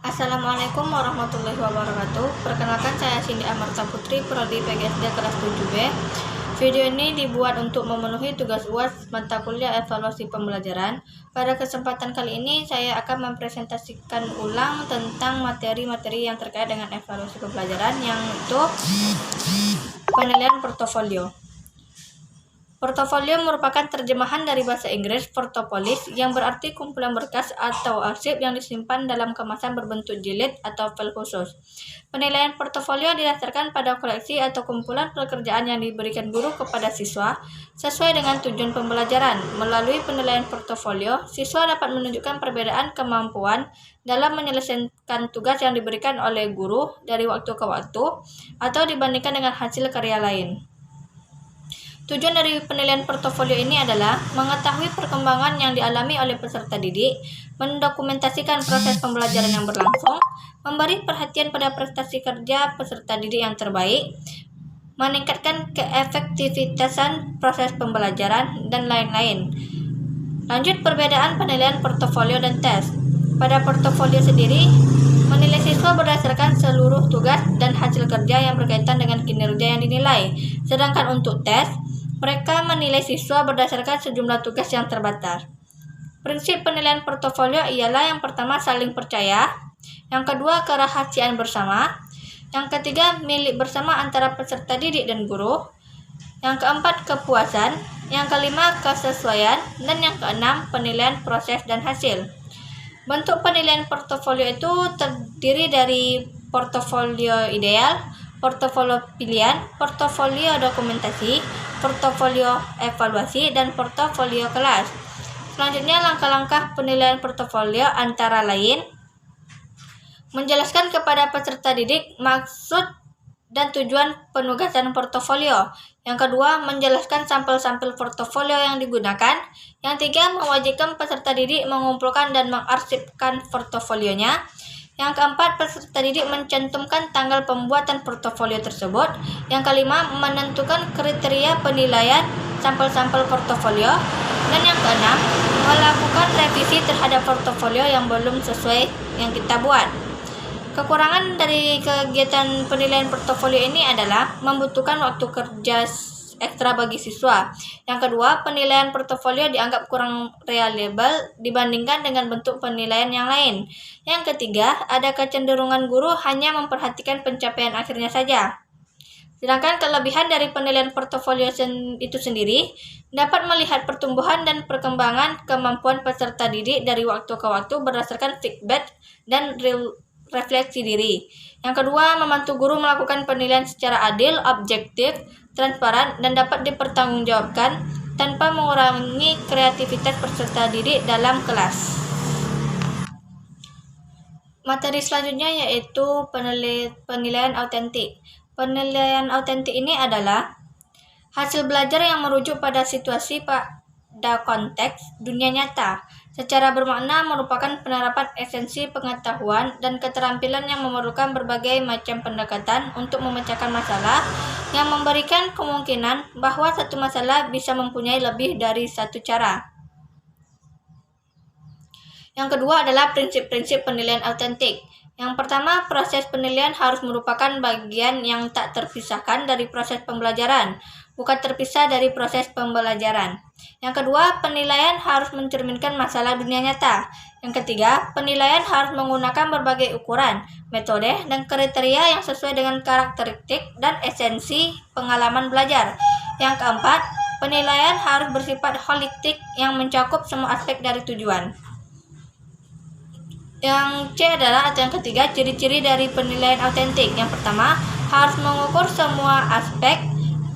Assalamualaikum warahmatullahi wabarakatuh. Perkenalkan, saya Cindy Amarta Putri, Prodi PGSD kelas 7B. Video ini dibuat untuk memenuhi tugas UAS mata kuliah evaluasi pembelajaran. Pada kesempatan kali ini saya akan mempresentasikan ulang tentang materi-materi yang terkait dengan evaluasi pembelajaran, yang itu penilaian portofolio. Portofolio merupakan terjemahan dari bahasa Inggris portfolios, yang berarti kumpulan berkas atau arsip yang disimpan dalam kemasan berbentuk jilid atau file khusus. Penilaian portofolio didasarkan pada koleksi atau kumpulan pekerjaan yang diberikan guru kepada siswa sesuai dengan tujuan pembelajaran. Melalui penilaian portofolio, siswa dapat menunjukkan perbedaan kemampuan dalam menyelesaikan tugas yang diberikan oleh guru dari waktu ke waktu atau dibandingkan dengan hasil karya lain. Tujuan dari penilaian portofolio ini adalah mengetahui perkembangan yang dialami oleh peserta didik, mendokumentasikan proses pembelajaran yang berlangsung, memberi perhatian pada prestasi kerja peserta didik yang terbaik, meningkatkan keefektivitasan proses pembelajaran, dan lain-lain. Lanjut, perbedaan penilaian portofolio dan tes. Pada portofolio sendiri, menilai siswa berdasarkan seluruh tugas dan hasil kerja yang berkaitan dengan kinerja yang dinilai. Sedangkan untuk tes, mereka menilai siswa berdasarkan sejumlah tugas yang terbatas. Prinsip penilaian portofolio ialah yang pertama saling percaya, yang kedua kerahasiaan bersama, yang ketiga milik bersama antara peserta didik dan guru, yang keempat kepuasan, yang kelima kesesuaian, dan yang keenam penilaian proses dan hasil. Bentuk penilaian portofolio itu terdiri dari portofolio ideal, portofolio pilihan, portofolio dokumentasi, portofolio evaluasi, dan portofolio kelas. Selanjutnya, langkah-langkah penilaian portofolio antara lain: menjelaskan kepada peserta didik maksud dan tujuan penugasan portofolio. Yang kedua, menjelaskan sampel-sampel portofolio yang digunakan. Yang tiga, mewajibkan peserta didik mengumpulkan dan mengarsipkan portofolionya. Yang keempat, peserta didik mencantumkan tanggal pembuatan portofolio tersebut. Yang kelima, menentukan kriteria penilaian sampel-sampel portofolio. Dan yang keenam, melakukan revisi terhadap portofolio yang belum sesuai yang kita buat. Kekurangan dari kegiatan penilaian portofolio ini adalah membutuhkan waktu kerja ekstra bagi siswa. Yang kedua, penilaian portofolio dianggap kurang reliable dibandingkan dengan bentuk penilaian yang lain. Yang ketiga, ada kecenderungan guru hanya memperhatikan pencapaian akhirnya saja. Sedangkan kelebihan dari penilaian portofolio itu sendiri dapat melihat pertumbuhan dan perkembangan kemampuan peserta didik dari waktu ke waktu berdasarkan feedback dan refleksi diri. Yang kedua, membantu guru melakukan penilaian secara adil, objektif, transparan, dan dapat dipertanggungjawabkan tanpa mengurangi kreativitas peserta didik dalam kelas. Materi selanjutnya yaitu penilaian autentik. Penilaian autentik ini adalah hasil belajar yang merujuk pada situasi pada konteks dunia nyata. Secara bermakna merupakan penerapan esensi pengetahuan dan keterampilan yang memerlukan berbagai macam pendekatan untuk memecahkan masalah, yang memberikan kemungkinan bahwa satu masalah bisa mempunyai lebih dari satu cara. Yang kedua adalah prinsip-prinsip penilaian autentik. Yang pertama, proses penilaian harus merupakan bagian yang tak terpisahkan dari proses pembelajaran, bukan terpisah dari proses pembelajaran. Yang kedua, penilaian harus mencerminkan masalah dunia nyata. Yang ketiga, penilaian harus menggunakan berbagai ukuran, metode, dan kriteria yang sesuai dengan karakteristik dan esensi pengalaman belajar. Yang keempat, penilaian harus bersifat holistik yang mencakup semua aspek dari tujuan. Yang C adalah, atau yang ketiga, ciri-ciri dari penilaian autentik. Yang pertama, harus mengukur semua aspek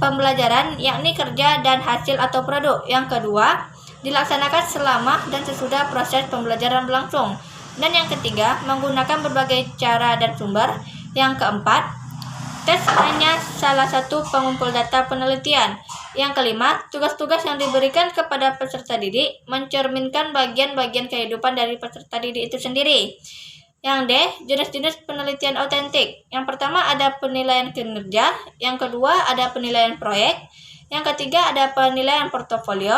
pembelajaran, yakni kerja dan hasil atau produk. Yang kedua, dilaksanakan selama dan sesudah proses pembelajaran berlangsung. Dan yang ketiga, menggunakan berbagai cara dan sumber. Yang keempat, tes hanya salah satu pengumpul data penelitian. Yang kelima, tugas-tugas yang diberikan kepada peserta didik mencerminkan bagian-bagian kehidupan dari peserta didik itu sendiri. Yang D, jenis-jenis penelitian autentik. Yang pertama ada penilaian kinerja, yang kedua ada penilaian proyek, yang ketiga ada penilaian portofolio,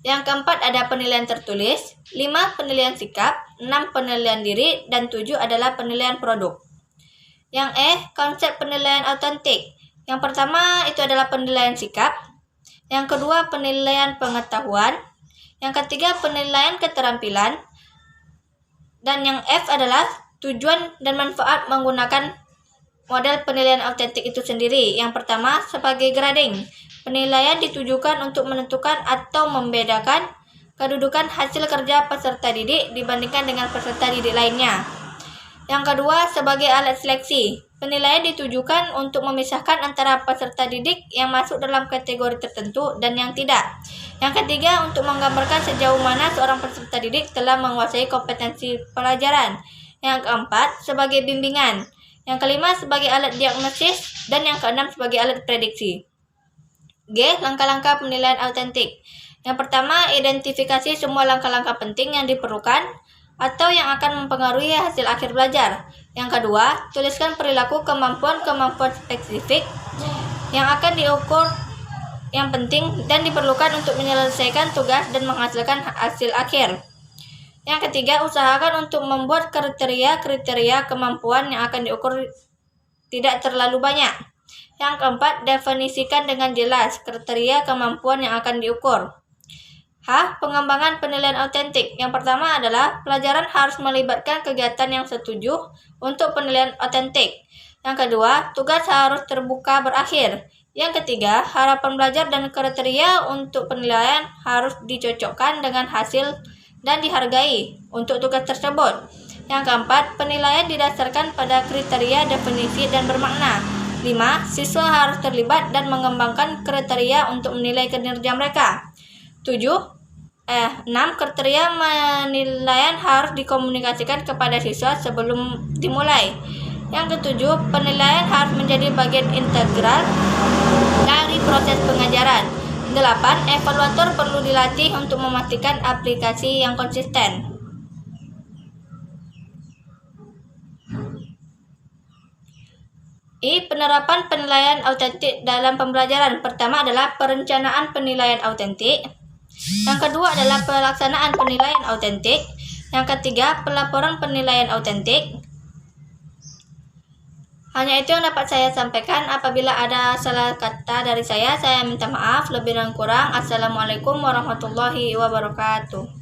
Yang keempat ada penilaian tertulis, 5 penilaian sikap, 6 penilaian diri, dan 7 adalah penilaian produk. Yang konsep penilaian autentik. Yang pertama itu adalah penilaian sikap, yang kedua penilaian pengetahuan, yang ketiga penilaian keterampilan, dan yang F adalah tujuan dan manfaat menggunakan model penilaian autentik itu sendiri. Yang pertama sebagai grading. Penilaian ditujukan untuk menentukan atau membedakan kedudukan hasil kerja peserta didik dibandingkan dengan peserta didik lainnya. Yang kedua sebagai alat seleksi. Penilaian ditujukan untuk memisahkan antara peserta didik yang masuk dalam kategori tertentu dan yang tidak. Yang ketiga untuk menggambarkan sejauh mana seorang peserta didik telah menguasai kompetensi pelajaran. Yang keempat sebagai bimbingan. Yang kelima sebagai alat diagnosis, dan yang keenam sebagai alat prediksi. G. Langkah-langkah penilaian autentik. Yang pertama, identifikasi semua langkah-langkah penting yang diperlukan atau yang akan mempengaruhi hasil akhir belajar. Yang kedua, tuliskan perilaku kemampuan-kemampuan spesifik yang akan diukur yang penting dan diperlukan untuk menyelesaikan tugas dan menghasilkan hasil akhir. Yang ketiga, usahakan untuk membuat kriteria-kriteria kemampuan yang akan diukur tidak terlalu banyak. Yang keempat, definisikan dengan jelas kriteria kemampuan yang akan diukur. H. Pengembangan penilaian autentik. Yang pertama adalah pelajaran harus melibatkan kegiatan yang setuju untuk penilaian autentik. Yang kedua, tugas harus terbuka berakhir. Yang ketiga, harapan belajar dan kriteria untuk penilaian harus dicocokkan dengan hasil dan dihargai untuk tugas tersebut. Yang keempat, penilaian didasarkan pada kriteria, definisi, dan bermakna. 5. Siswa harus terlibat dan mengembangkan kriteria untuk menilai kinerja mereka. 6. Kriteria penilaian harus dikomunikasikan kepada siswa sebelum dimulai. Yang ketujuh, penilaian harus menjadi bagian integral dari proses pengajaran. 8. Evaluator perlu dilatih untuk memastikan aplikasi yang konsisten. Penerapan penilaian autentik dalam pembelajaran. Pertama adalah perencanaan penilaian autentik. Yang kedua adalah pelaksanaan penilaian autentik. Yang ketiga, pelaporan penilaian autentik. Hanya itu yang dapat saya sampaikan. Apabila ada salah kata dari saya minta maaf. Lebih dan kurang, Assalamualaikum warahmatullahi wabarakatuh.